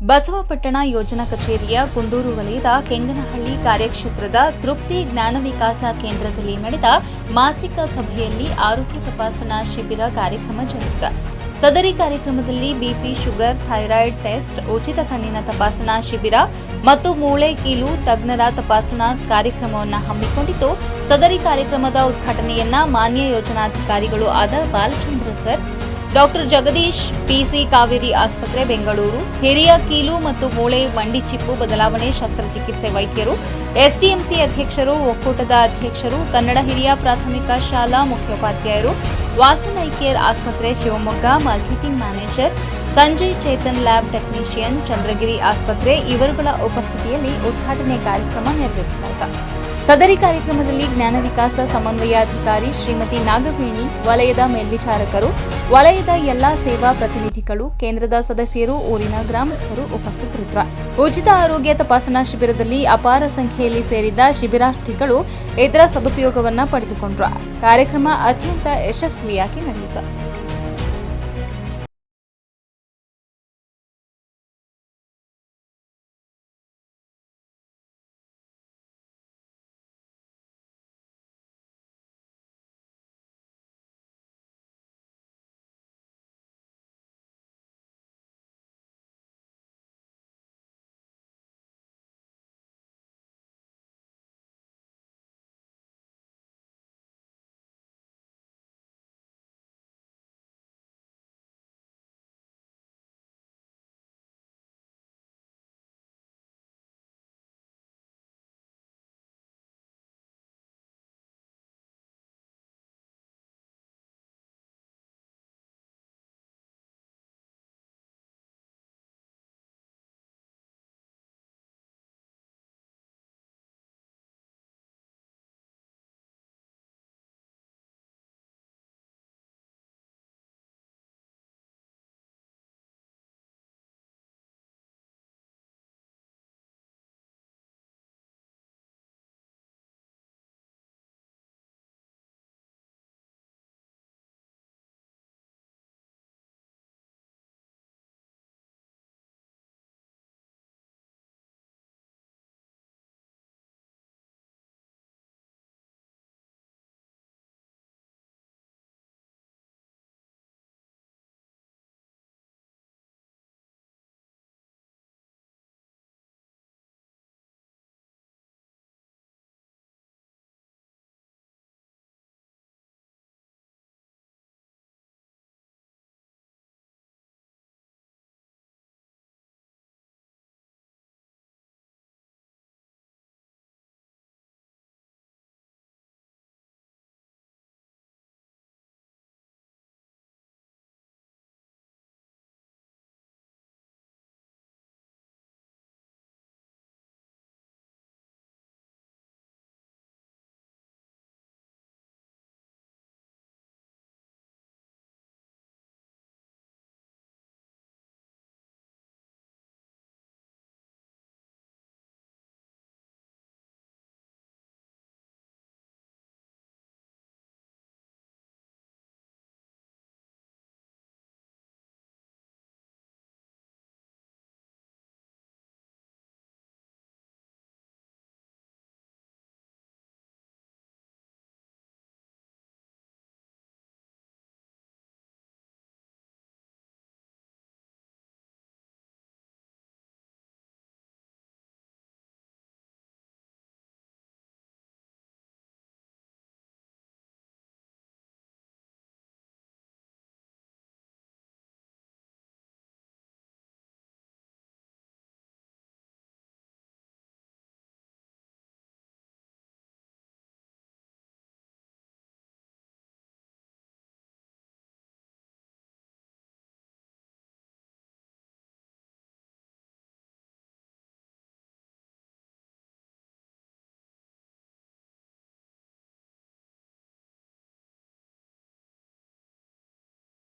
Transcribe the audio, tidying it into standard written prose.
ಬಸವಪಟ್ಟಣ ಯೋಜನಾ ಕಚೇರಿಯ ಕುಂದೂರು ವಲಯದ ಕೆಂಗನಹಳ್ಳಿ ಕಾರ್ಯಕ್ಷೇತ್ರದ ತೃಪ್ತಿ ಜ್ಞಾನ ವಿಕಾಸ ಕೇಂದ್ರದಲ್ಲಿ ನಡೆದ ಮಾಸಿಕ ಸಭೆಯಲ್ಲಿ ಆರೋಗ್ಯ ತಪಾಸಣಾ ಶಿಬಿರ ಕಾರ್ಯಕ್ರಮ ಜರುಗಿತು. ಸದರಿ ಕಾರ್ಯಕ್ರಮದಲ್ಲಿ ಬಿಪಿ, ಶುಗರ್, ಥೈರಾಯ್ಡ್ ಟೆಸ್ಟ್, ಉಚಿತ ಕಣ್ಣಿನ ತಪಾಸಣಾ ಶಿಬಿರ ಮತ್ತು ಮೂಳೆ ಕೀಲು ತಜ್ಞರ ತಪಾಸಣಾ ಕಾರ್ಯಕ್ರಮವನ್ನು ಹಮ್ಮಿಕೊಂಡಿದ್ದು, ಸದರಿ ಕಾರ್ಯಕ್ರಮದ ಉದ್ಘಾಟನೆಯನ್ನ ಮಾನ್ಯ ಯೋಜನಾಧಿಕಾರಿಗಳು ಆದ Balachandra sir, doctor Jagadish, PC Kaveri ಆಸ್ಪತ್ರೆ ಬೆಂಗಳೂರು, ಹಿರಿಯ ಕೀಲು ಮತ್ತು ಮೂಳೆ ಮಂಡಿ ಚಿಪ್ಪು ಬದಲಾವಣೆ ಶಸ್ತ್ರಚಿಕಿತ್ಸೆ ವೈದ್ಯರು, ಎಸ್ಡಿಎಂಸಿ ಅಧ್ಯಕ್ಷರು, ಒಕ್ಕೂಟದ ಅಧ್ಯಕ್ಷರು, ಕನ್ನಡ ಹಿರಿಯ ಪ್ರಾಥಮಿಕ ಶಾಲಾ ಮುಖ್ಯೋಪಾಧ್ಯಾಯರು, ವಾಸನ್ ಐ ಕೇರ್ ಆಸ್ಪತ್ರೆ Shivamogga marketing manager Sanjay Chetan, lab technician Chandragiri ಆಸ್ಪತ್ರೆ ಇವರುಗಳ ಉಪಸ್ಥಿತಿಯಲ್ಲಿ ಉದ್ಘಾಟನೆ ಕಾರ್ಯಕ್ರಮ ನೆರವೇರಿಸಲಾಯಿತು. ಸದರಿ ಕಾರ್ಯಕ್ರಮದಲ್ಲಿ ಜ್ಞಾನ ವಿಕಾಸ ಸಮನ್ವಯಾಧಿಕಾರಿ ಶ್ರೀಮತಿ ನಾಗವೇಣಿ, ವಲಯದ ಮೇಲ್ವಿಚಾರಕರು, ವಲಯದ ಎಲ್ಲಾ ಸೇವಾ ಪ್ರತಿನಿಧಿಗಳು, ಕೇಂದ್ರದ ಸದಸ್ಯರು, ಊರಿನ ಗ್ರಾಮಸ್ಥರು ಉಪಸ್ಥಿತರಿದ್ದರು. ಉಚಿತ ಆರೋಗ್ಯ ತಪಾಸಣಾ ಶಿಬಿರದಲ್ಲಿ ಅಪಾರ ಸಂಖ್ಯೆಯಲ್ಲಿ ಸೇರಿದ್ದ ಶಿಬಿರಾರ್ಥಿಗಳು ಇದರ ಸದುಪಯೋಗವನ್ನು ಪಡೆದುಕೊಂಡರು. ಕಾರ್ಯಕ್ರಮ ಅತ್ಯಂತ ಯಶಸ್ವಿಯಾಗಿ ನಡೆಯಿತು.